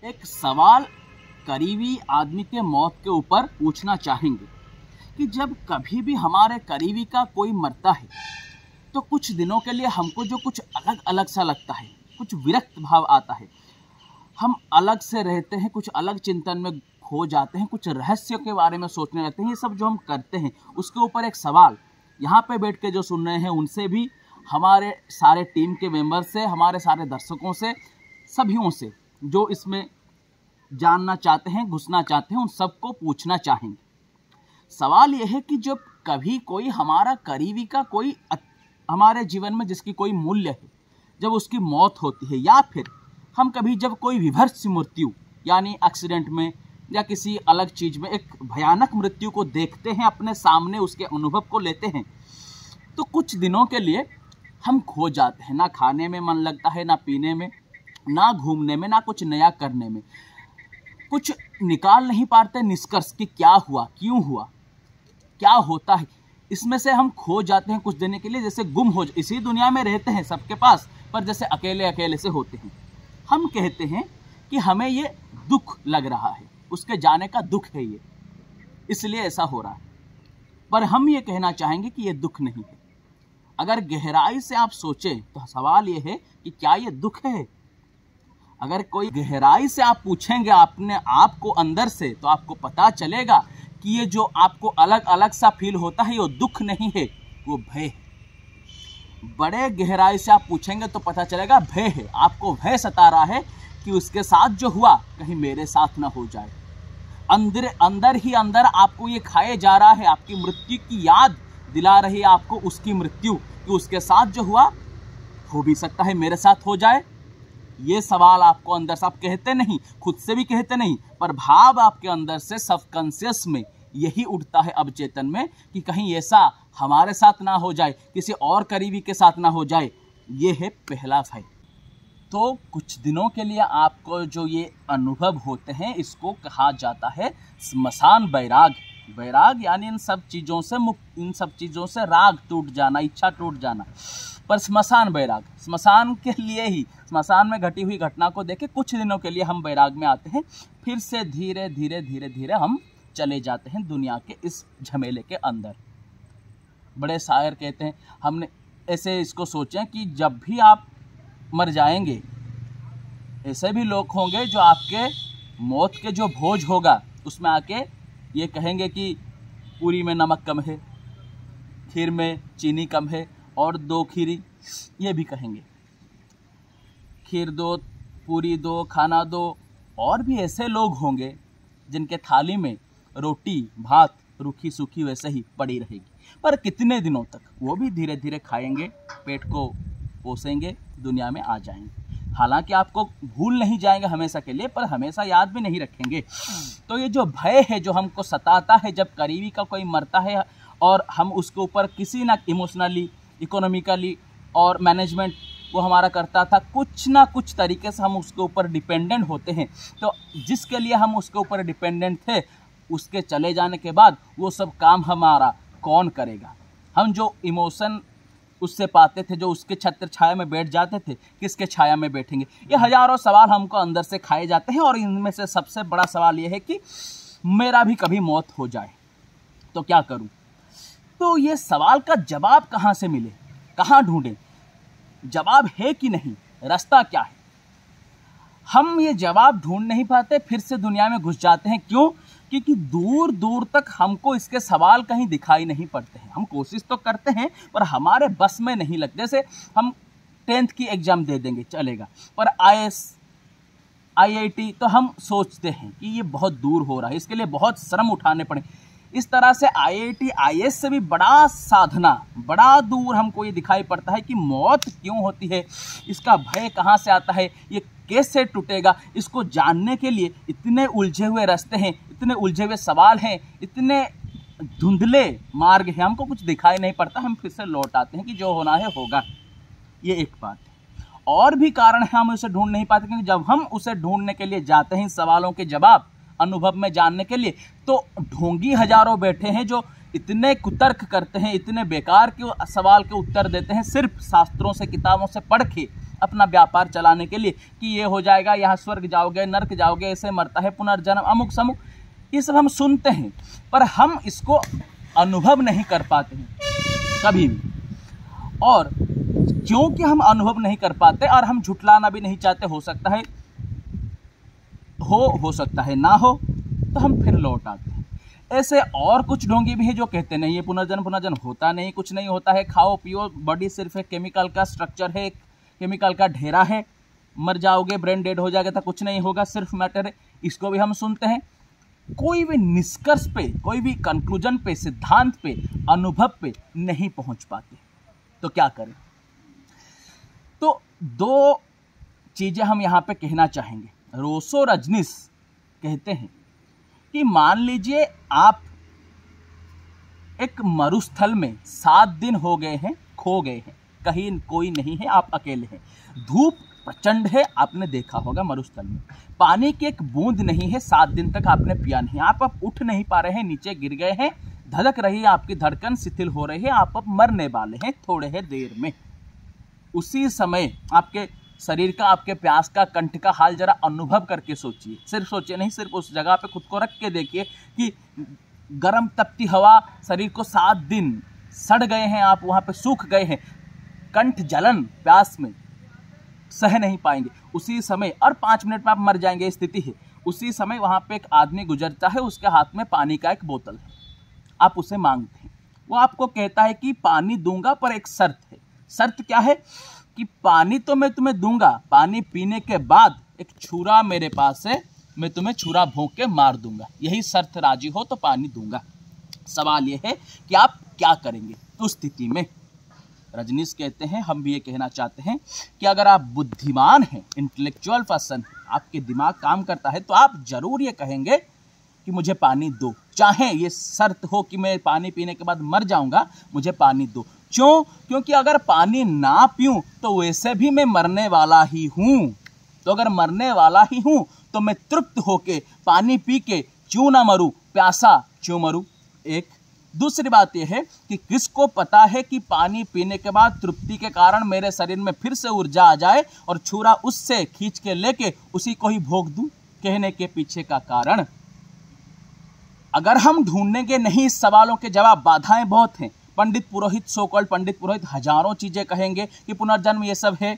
एक सवाल करीबी आदमी के मौत के ऊपर पूछना चाहेंगे कि जब कभी भी हमारे करीबी का कोई मरता है तो कुछ दिनों के लिए हमको जो कुछ अलग अलग सा लगता है, कुछ विरक्त भाव आता है, हम अलग से रहते हैं, कुछ अलग चिंतन में खो जाते हैं, कुछ रहस्यों के बारे में सोचने लगते हैं। ये सब जो हम करते हैं उसके ऊपर एक सवाल यहाँ पे बैठ के जो सुन रहे हैं उनसे भी, हमारे सारे टीम के मेंबर से, हमारे सारे दर्शकों से, सभियों से जो इसमें जानना चाहते हैं, घुसना चाहते हैं, उन सबको पूछना चाहेंगे। सवाल यह है कि जब कभी कोई हमारा करीबी का कोई हमारे जीवन में जिसकी कोई मूल्य है, जब उसकी मौत होती है, या फिर हम कभी जब कोई विभत्स मृत्यु यानी एक्सीडेंट में या किसी अलग चीज़ में एक भयानक मृत्यु को देखते हैं, अपने सामने उसके अनुभव को लेते हैं, तो कुछ दिनों के लिए हम खो जाते हैं। ना खाने में मन लगता है, ना पीने में, ना घूमने में, ना कुछ नया करने में। कुछ निकाल नहीं पाते निष्कर्ष कि क्या हुआ, क्यों हुआ, क्या होता है। इसमें से हम खो जाते हैं कुछ देने के लिए, जैसे गुम हो, इसी दुनिया में रहते हैं सबके पास, पर जैसे अकेले अकेले से होते हैं। हम कहते हैं कि हमें ये दुख लग रहा है, उसके जाने का दुख है ये, इसलिए ऐसा हो रहा है। पर हम ये कहना चाहेंगे कि ये दुख नहीं है। अगर गहराई से आप सोचें तो सवाल ये है कि क्या ये दुख है। अगर कोई गहराई से आप पूछेंगे अपने आप को अंदर से, तो आपको पता चलेगा कि ये जो आपको अलग अलग सा फील होता है, ये दुख नहीं है, वो भय है। बड़े गहराई से आप पूछेंगे तो पता चलेगा भय है। आपको भय सता रहा है कि उसके साथ जो हुआ कहीं मेरे साथ ना हो जाए। अंदर अंदर ही अंदर आपको ये खाए जा रहा है, आपकी मृत्यु की याद दिला रही है आपको उसकी मृत्यु, कि उसके साथ जो हुआ हो भी सकता है मेरे साथ हो जाए। ये सवाल आपको अंदर से, आप कहते नहीं, खुद से भी कहते नहीं, पर भाव आपके अंदर से सबकॉन्शियस में यही उठता है अवचेतन में कि कहीं ऐसा हमारे साथ ना हो जाए, किसी और करीबी के साथ ना हो जाए। ये है पहला भय। तो कुछ दिनों के लिए आपको जो ये अनुभव होते हैं, इसको कहा जाता है स्मशान बैराग। बैराग यानी इन सब चीज़ों से मुक्त, इन सब चीज़ों से राग टूट जाना, इच्छा टूट जाना। पर स्मशान बैराग, स्मशान के लिए ही, स्मशान में घटी हुई घटना को देखे कुछ दिनों के लिए हम बैराग में आते हैं, फिर से धीरे धीरे धीरे धीरे हम चले जाते हैं दुनिया के इस झमेले के अंदर। बड़े शायर कहते हैं, हमने ऐसे इसको सोचें कि जब भी आप मर जाएंगे, ऐसे भी लोग होंगे जो आपके मौत के जो भोज होगा उसमें आके ये कहेंगे कि पूरी में नमक कम है, खीर में चीनी कम है, और 2 खीरी, ये भी कहेंगे, खीर दो, पूरी दो, खाना दो। और भी ऐसे लोग होंगे जिनके थाली में रोटी भात रूखी सूखी वैसे ही पड़ी रहेगी, पर कितने दिनों तक, वो भी धीरे धीरे खाएंगे, पेट को पोसेंगे, दुनिया में आ जाएंगे। हालांकि आपको भूल नहीं जाएंगे हमेशा के लिए, पर हमेशा याद भी नहीं रखेंगे। तो ये जो भय है जो हमको सताता है जब करीबी का कोई मरता है, और हम उसके ऊपर किसी ना इमोशनली, इकोनॉमिकली और मैनेजमेंट वो हमारा करता था, कुछ ना कुछ तरीके से हम उसके ऊपर डिपेंडेंट होते हैं। तो जिसके लिए हम उसके ऊपर डिपेंडेंट थे, उसके चले जाने के बाद वो सब काम हमारा कौन करेगा। हम जो इमोशन उससे पाते थे, जो उसके छत्र छाया में बैठ जाते थे, किसके छाया में बैठेंगे। ये हजारों सवाल हमको अंदर से खाए जाते हैं, और इनमें से सबसे बड़ा सवाल ये है कि मेरा भी कभी मौत हो जाए तो क्या करूं। तो ये सवाल का जवाब कहाँ से मिले, कहाँ ढूंढें, जवाब है कि नहीं, रास्ता क्या है। हम ये जवाब ढूंढ नहीं पाते, फिर से दुनिया में घुस जाते हैं। क्यों? क्योंकि दूर दूर तक हमको इसके सवाल कहीं दिखाई नहीं पड़ते हैं। हम कोशिश तो करते हैं पर हमारे बस में नहीं लगते। जैसे हम 10th की एग्जाम दे देंगे चलेगा, पर IAS IIT तो हम सोचते हैं कि ये बहुत दूर हो रहा है, इसके लिए बहुत श्रम उठाने पड़े। इस तरह से IIT IAS से भी बड़ा साधना, बड़ा दूर हमको ये दिखाई पड़ता है कि मौत क्यों होती है, इसका भय कहाँ से आता है, ये कैसे टूटेगा। इसको जानने के लिए इतने उलझे हुए रास्ते हैं, इतने उलझे हुए सवाल हैं, इतने धुंधले मार्ग हैं, हमको कुछ दिखाई नहीं पड़ता। हम फिर से लौट आते हैं कि जो होना है होगा। ये एक बात है। और भी कारण है हम उसे ढूंढ नहीं पाते, क्योंकि जब हम उसे ढूंढने के लिए जाते हैं सवालों के जवाब अनुभव में जानने के लिए, तो ढोंगी हजारों बैठे हैं जो इतने कुतर्क करते हैं, इतने बेकार के सवाल के उत्तर देते हैं सिर्फ शास्त्रों से, किताबों से पढ़ के, अपना व्यापार चलाने के लिए कि ये हो जाएगा, यहाँ स्वर्ग जाओगे, नर्क जाओगे, ऐसे मरता है, पुनर्जन्म, अमुक समुक, ये सब हम सुनते हैं, पर हम इसको अनुभव नहीं कर पाते हैं कभी भी। और क्योंकि हम अनुभव नहीं कर पाते और हम झुठलाना भी नहीं चाहते, हो सकता है हो सकता है ना हो, तो हम फिर लौट आते हैं। ऐसे और कुछ ढोंगी भी है जो कहते नहीं ये पुनर्जन्म होता नहीं, कुछ नहीं होता है, खाओ पियो, बॉडी सिर्फ एक केमिकल का स्ट्रक्चर है, केमिकल का ढेरा है, मर जाओगे, ब्रेन डेड हो जाएगा तो कुछ नहीं होगा, सिर्फ मैटर है। इसको भी हम सुनते हैं। कोई भी निष्कर्ष पे, कोई भी कंक्लूजन पे, सिद्धांत पे, अनुभव पे नहीं पहुंच पाते, तो क्या करें? तो दो चीजें हम यहाँ पे कहना चाहेंगे। रोसो रजनीश कहते हैं कि मान लीजिए आप एक मरुस्थल में 7 दिन हो गए हैं, खो गए हैं, कहीं कोई नहीं है, आप अकेले हैं, धूप प्रचंड है, आपने देखा होगा मरुस्थल में, पानी की एक बूंद नहीं है, 7 दिन तक आपने पिया नहीं, आप उठ नहीं पा रहे हैं, नीचे गिर गए हैं, धड़क रही है आपकी धड़कन, शिथिल हो रही है, आप अब मरने वाले हैं थोड़े ही देर में। उसी समय आपके शरीर का, आपके प्यास का, कंठ का हाल जरा अनुभव करके सोचिए, सिर्फ सोचिए नहीं, सिर्फ उस जगह पे खुद को रख के देखिए कि गर्म तपती हवा, शरीर को 7 दिन सड़ गए हैं, आप वहाँ पे सूख गए हैं, कंठ जलन, प्यास में सह नहीं पाएंगे, उसी समय, और 5 मिनट में आप मर जाएंगे, स्थिति है। उसी समय वहाँ पे एक आदमी गुजरता है, उसके हाथ में पानी का एक बोतल है, आप उसे मांगते हैं, वो आपको कहता है कि पानी दूंगा पर एक शर्त है। शर्त क्या है? कि पानी तो मैं तुम्हें दूंगा, पानी पीने के बाद एक छुरा मेरे पास है, मैं तुम्हें छुरा भोंक के मार दूंगा, यही शर्त राजी हो तो पानी दूंगा। सवाल यह है कि आप क्या करेंगे उस स्थिति में? रजनीश कहते हैं, हम भी ये कहना चाहते हैं कि अगर आप बुद्धिमान हैं, इंटेलेक्चुअल पर्सन, आपके दिमाग काम करता है, तो आप जरूर ये कहेंगे कि मुझे पानी दो, चाहे ये शर्त हो कि मैं पानी पीने के बाद मर जाऊंगा, मुझे पानी दो। क्यों? क्योंकि अगर पानी ना पीऊं तो वैसे भी मैं मरने वाला ही हूं, तो अगर मरने वाला ही हूं तो मैं तृप्त होके पानी पी के क्यों ना मरूं, प्यासा क्यों मरूं? एक दूसरी बात यह है कि किसको पता है कि पानी पीने के बाद तृप्ति के कारण मेरे शरीर में फिर से ऊर्जा आ जाए और छुरा उससे खींच के लेके उसी को ही भोग दूं। कहने के पीछे का कारण अगर हम ढूंढेंगे नहीं इस सवालों के जवाब, बाधाएं बहुत हैं। पंडित पुरोहित, सो कॉल्ड पंडित पुरोहित हजारों चीजें कहेंगे कि पुनर्जन्म ये सब है,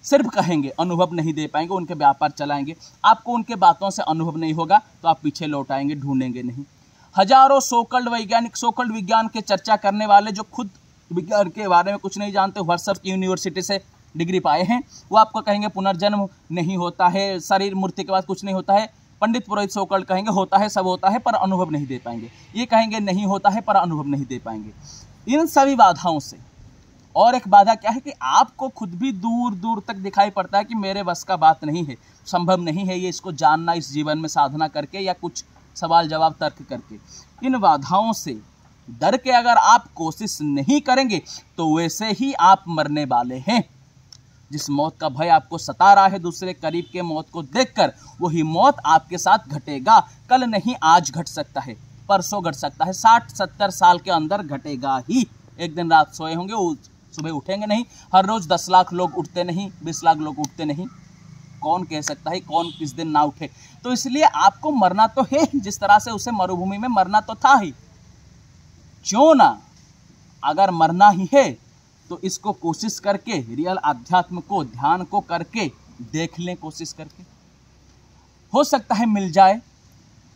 सिर्फ कहेंगे, अनुभव नहीं दे पाएंगे, उनके व्यापार चलाएंगे, आपको उनके बातों से अनुभव नहीं होगा तो आप पीछे लौट आएंगे, ढूंढेंगे नहीं। हजारों सोकल्ड वैज्ञानिक, सोकल्ड विज्ञान के चर्चा करने वाले जो खुद विज्ञान के बारे में कुछ नहीं जानते, व्हाट्सएप की यूनिवर्सिटी से डिग्री पाए हैं, वो आपको कहेंगे पुनर्जन्म नहीं होता है, शरीर मूर्ति के बाद कुछ नहीं होता है। पंडित पुरोहित सोकल्ड कहेंगे होता है, सब होता है, पर अनुभव नहीं दे पाएंगे। ये कहेंगे नहीं होता है पर अनुभव नहीं दे पाएंगे। इन सभी बाधाओं से और एक बाधा क्या है कि आपको खुद भी दूर दूर तक दिखाई पड़ता है कि मेरे बस का बात नहीं है, संभव नहीं है ये इसको जानना इस जीवन में साधना करके या कुछ सवाल जवाब तर्क करके। इन बाधाओं से डर के अगर आप कोशिश नहीं करेंगे तो वैसे ही आप मरने वाले हैं। जिस मौत का भय आपको सता रहा है दूसरे करीब के मौत को देखकर, वही मौत आपके साथ घटेगा। कल नहीं आज घट सकता है, परसों घट सकता है, 60-70 साल के अंदर घटेगा ही। एक दिन रात सोए होंगे, सुबह उठेंगे नहीं। हर रोज 10 लाख लोग उठते नहीं, 20 लाख लोग उठते नहीं, कौन कह सकता है कौन किस दिन ना उठे। तो इसलिए आपको मरना तो है, जिस तरह से उसे मरुभूमि में मरना तो था ही, क्यों ना अगर मरना ही है तो इसको कोशिश करके, रियल अध्यात्म को, ध्यान को करके देख लें, कोशिश करके। हो सकता है मिल जाए,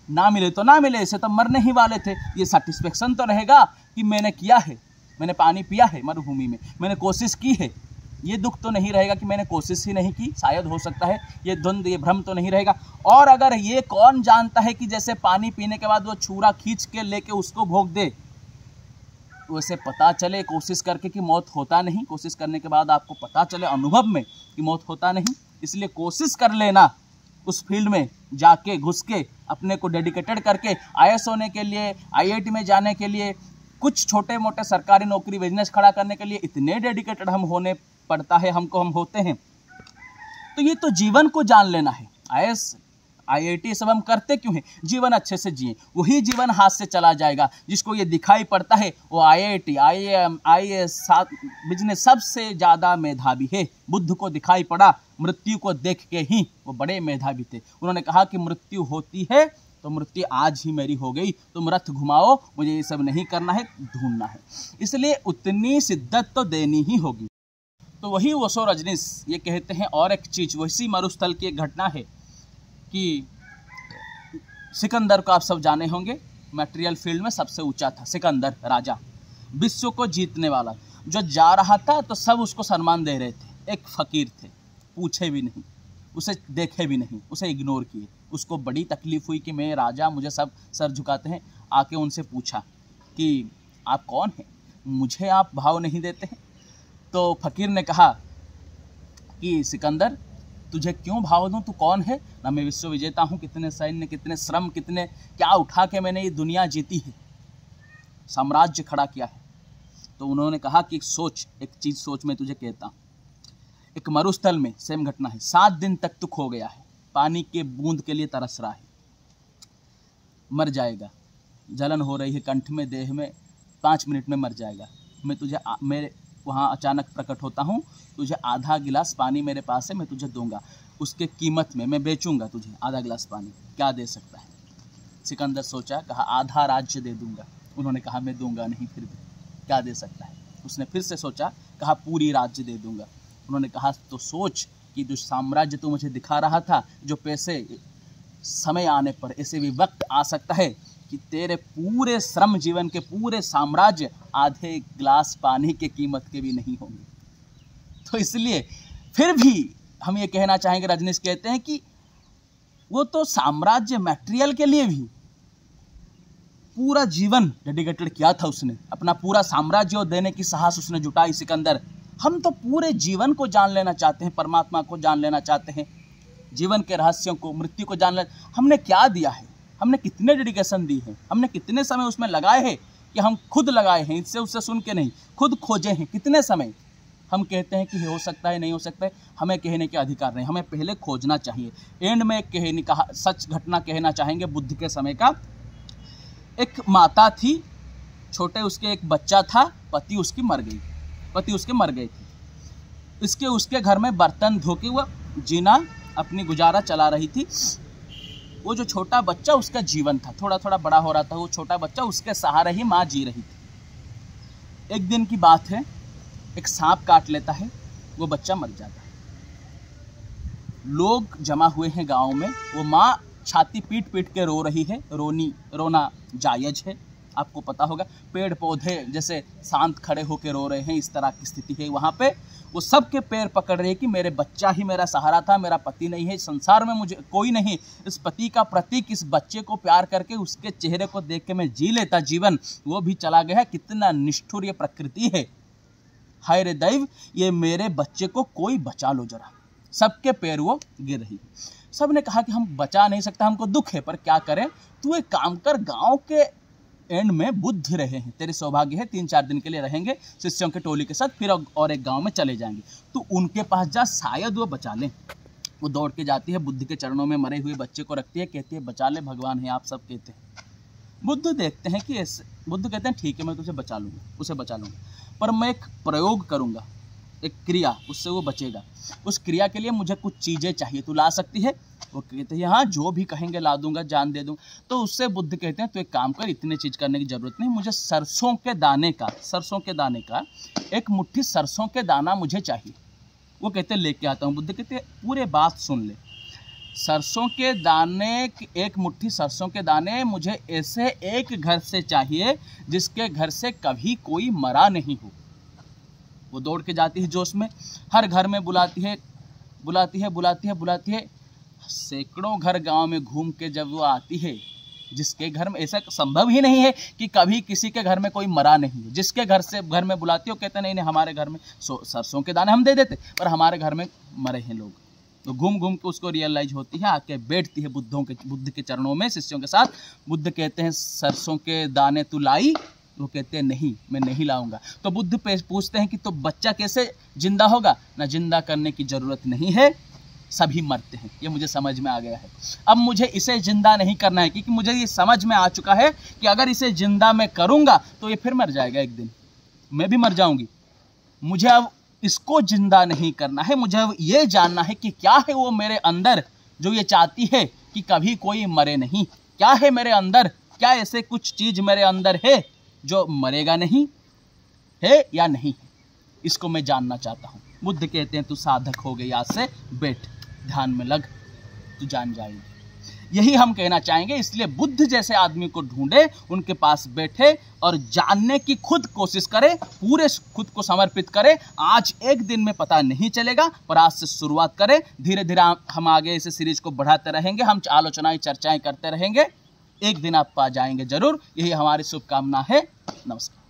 ना मिले तो ना मिले, ऐसे तो मरने ही वाले थे। ये सेटिस्फेक्शन तो रहेगा कि मैंने किया है, मैंने पानी पिया है मरुभूमि में, मैंने कोशिश की है। ये दुख तो नहीं रहेगा कि मैंने कोशिश ही नहीं की, शायद हो सकता है ये द्वंद्व, ये भ्रम तो नहीं रहेगा। और अगर ये कौन जानता है कि जैसे पानी पीने के बाद वो छुरा खींच के लेके उसको भोग दे, वैसे पता चले कोशिश करके कि मौत होता नहीं, कोशिश करने के बाद आपको पता चले अनुभव में कि मौत होता नहीं। इसलिए कोशिश कर लेना, उस फील्ड में जाके घुस के अपने को डेडिकेटेड करके IAS होने के लिए, IIT में जाने के लिए, कुछ छोटे मोटे सरकारी नौकरी, बिजनेस खड़ा करने के लिए इतने डेडिकेटेड हम होने पड़ता है, हम होते हैं। तो ये तो जीवन को जान लेना है। IAS IIT सब हम करते क्यों हैं? जीवन अच्छे से जिए। वही जीवन हाथ से चला जाएगा जिसको ये दिखाई पड़ता है वो IIT, IIM, IAS, बिजनेस सबसे ज़्यादा मेधावी है। बुद्ध को दिखाई पड़ा मृत्यु को देख के ही, वो बड़े मेधावी थे। उन्होंने कहा कि मृत्यु होती है तो मृत्यु आज ही मेरी हो गई, तुम रथ घुमाओ, मुझे ये सब नहीं करना है, ढूंढना है। इसलिए उतनी शिद्दत तो देनी ही होगी। तो वही ओशो रजनीश ये कहते हैं। और एक चीज़, वैसी मरुस्थल की एक घटना है कि सिकंदर को आप सब जाने होंगे, मटेरियल फील्ड में सबसे ऊंचा था सिकंदर राजा, विश्व को जीतने वाला। जो जा रहा था तो सब उसको सम्मान दे रहे थे। एक फकीर थे, पूछे भी नहीं, उसे देखे भी नहीं, उसे इग्नोर किए। उसको बड़ी तकलीफ हुई कि मैं राजा, मुझे सब सर झुकाते हैं। आके उनसे पूछा कि आप कौन हैं, मुझे आप भाव नहीं देते हैं? तो फकीर ने कहा कि सिकंदर, तुझे क्यों भाव दूं, तू कौन है? ना मैं विश्व विजेता हूँ, कितने सैन्य, कितने श्रम, कितने क्या उठा के मैंने ये दुनिया जीती है, साम्राज्य खड़ा किया है। तो उन्होंने कहा कि सोच, एक चीज़ सोच, मैं तुझे कहता हूँ। एक मरुस्थल में सेम घटना है। 7 दिन तक तू खो गया है, पानी के बूंद के लिए तरस रहा है, मर जाएगा, जलन हो रही है कंठ में, देह में, 5 मिनट में मर जाएगा। मैं तुझे मेरे वहाँ अचानक प्रकट होता हूँ, तुझे आधा गिलास पानी मेरे पास है, मैं तुझे दूंगा, उसके कीमत में मैं बेचूंगा तुझे आधा गिलास पानी, क्या दे सकता है? सिकंदर सोचा, कहा आधा राज्य दे दूंगा। उन्होंने कहा मैं दूंगा नहीं, फिर भी क्या दे सकता है? उसने फिर से सोचा, कहा पूरी राज्य दे दूंगा। उन्होंने कहा तो सोच कि जो साम्राज्य तू मुझे दिखा रहा था, जो पैसे समय आने पर ऐसे भी वक्त आ सकता है कि तेरे पूरे श्रम जीवन के पूरे साम्राज्य आधे ग्लास पानी के कीमत के भी नहीं होंगे। तो इसलिए फिर भी हम ये कहना चाहेंगे, रजनीश कहते हैं कि वो तो साम्राज्य मटेरियल के लिए भी पूरा जीवन डेडिकेटेड किया था उसने, अपना पूरा साम्राज्य देने की साहस उसने जुटाई सिकंदर। हम तो पूरे जीवन को जान लेना चाहते हैं, परमात्मा को जान लेना चाहते हैं, जीवन के रहस्यों को, मृत्यु को जान लेना। हमने क्या दिया है, हमने कितने डेडिकेशन दी है, हमने कितने समय उसमें लगाए हैं कि हम खुद लगाए हैं, इससे उससे सुन के नहीं, खुद खोजे हैं। कितने समय हम कहते हैं कि हो सकता है, नहीं हो सकता है, हमें कहने के अधिकार नहीं, हमें पहले खोजना चाहिए। एंड में एक कहा सच घटना कहना चाहेंगे बुद्ध के समय का। एक माता थी, छोटे उसके एक बच्चा था, पति उसके मर गए थे। इसके उसके घर में बर्तन धो के वो जीना अपनी गुजारा चला रही थी। वो जो छोटा बच्चा उसका जीवन था, थोड़ा थोड़ा बड़ा हो रहा था, वो छोटा बच्चा उसके सहारे ही माँ जी रही थी। एक दिन की बात है, एक सांप काट लेता है, वो बच्चा मर जाता है। लोग जमा हुए हैं गांव में, वो माँ छाती पीट पीट के रो रही है। रोना जायज है, आपको पता होगा। पेड़ पौधे जैसे शांत खड़े होकर रो रहे हैं, इस तरह की स्थिति है वहाँ पे। वो सबके पैर पकड़ रहे हैं कि मेरे बच्चा ही मेरा सहारा था, मेरा पति नहीं है, संसार में मुझे कोई नहीं। इस पति का प्रतीक, इस बच्चे को प्यार करके उसके चेहरे को देख के मैं जी लेता जीवन, वो भी चला गया। कितना निष्ठुर ये प्रकृति है, हाय रे दैव, ये मेरे बच्चे को कोई बचा लो जरा। सबके पैर वो गिर रही। सब ने कहा कि हम बचा नहीं सकता, हमको दुख है, पर क्या करें, तू एक काम कर, गांव के एंड में बुद्ध रहे हैं, तेरे सौभाग्य है, 3-4 दिन के लिए रहेंगे शिष्यों के टोली के साथ, फिर और एक गांव में चले जाएंगे, तो उनके पास जा, शायद वो बचा लें। वो दौड़ के जाती है, बुद्ध के चरणों में मरे हुए बच्चे को रखती है, कहती है बचा ले, भगवान है आप सब कहते हैं। बुद्ध देखते हैं कि ऐसे, बुद्ध कहते हैं ठीक है मैं तुझे बचा लूँगा, उसे बचा लूँगा, पर मैं एक प्रयोग करूँगा, एक क्रिया, उससे वो बचेगा। उस क्रिया के लिए मुझे कुछ चीज़ें चाहिए, तू ला सकती है? वो कहते हैं हाँ, जो भी कहेंगे ला दूंगा, जान दे दूंगा। तो उससे बुद्ध कहते हैं तो एक काम कर, इतने चीज़ करने की ज़रूरत नहीं, मुझे सरसों के दाने का एक मुट्ठी सरसों के दाना मुझे चाहिए। वो कहते हैं लेके आता हूँ। बुद्ध कहते हैं पूरे बात सुन ले, सरसों के दाने, एक मुट्ठी सरसों के दाने मुझे ऐसे एक घर से चाहिए जिसके घर से कभी कोई मरा नहीं हो। वो दौड़ के जाती है जोश में, हर घर में बुलाती है। सैकड़ों घर गांव में घूम के जब वो आती है, जिसके घर में, ऐसा संभव ही नहीं है कि कभी किसी के घर में कोई मरा नहीं है, जिसके घर में बुलाती है, वो कहते नहीं हमारे घर में सरसों के दाने हम दे देते, पर हमारे घर में मरे हैं लोग। तो घूम घूम के उसको रियलाइज होती है, आके बैठती है बुद्ध के चरणों में शिष्यों के साथ। बुद्ध कहते हैं सरसों के दाने तू लाई? वो कहते हैं नहीं, मैं नहीं लाऊंगा। तो बुद्ध पूछते हैं कि तो बच्चा कैसे जिंदा होगा? ना जिंदा करने की जरूरत नहीं है, सभी मरते हैं, ये मुझे समझ में आ गया है। अब मुझे इसे जिंदा नहीं करना है, क्योंकि मुझे ये समझ में आ चुका है कि अगर इसे जिंदा मैं करूंगा तो ये फिर मर जाएगा, एक दिन मैं भी मर जाऊंगी। मुझे अब इसको जिंदा नहीं करना है, मुझे अब ये जानना है कि क्या है वो मेरे अंदर जो ये चाहती है कि कभी कोई मरे नहीं। क्या है मेरे अंदर, क्या ऐसे कुछ चीज मेरे अंदर है जो मरेगा नहीं, है या नहीं है, इसको मैं जानना चाहता हूँ। बुद्ध कहते हैं तू साधक हो गई, आज से बैठ, ध्यान में लग, तू जान जाएगी। यही हम कहना चाहेंगे। इसलिए बुद्ध जैसे आदमी को ढूंढे, उनके पास बैठे और जानने की खुद कोशिश करे, पूरे खुद को समर्पित करे। आज एक दिन में पता नहीं चलेगा, पर आज से शुरुआत करें। धीरे धीरे हम आगे इस सीरीज को बढ़ाते रहेंगे, हम आलोचनाएं चर्चाएं करते रहेंगे। एक दिन आप पा जाएंगे जरूर, यही हमारी शुभकामना है। नमस्कार।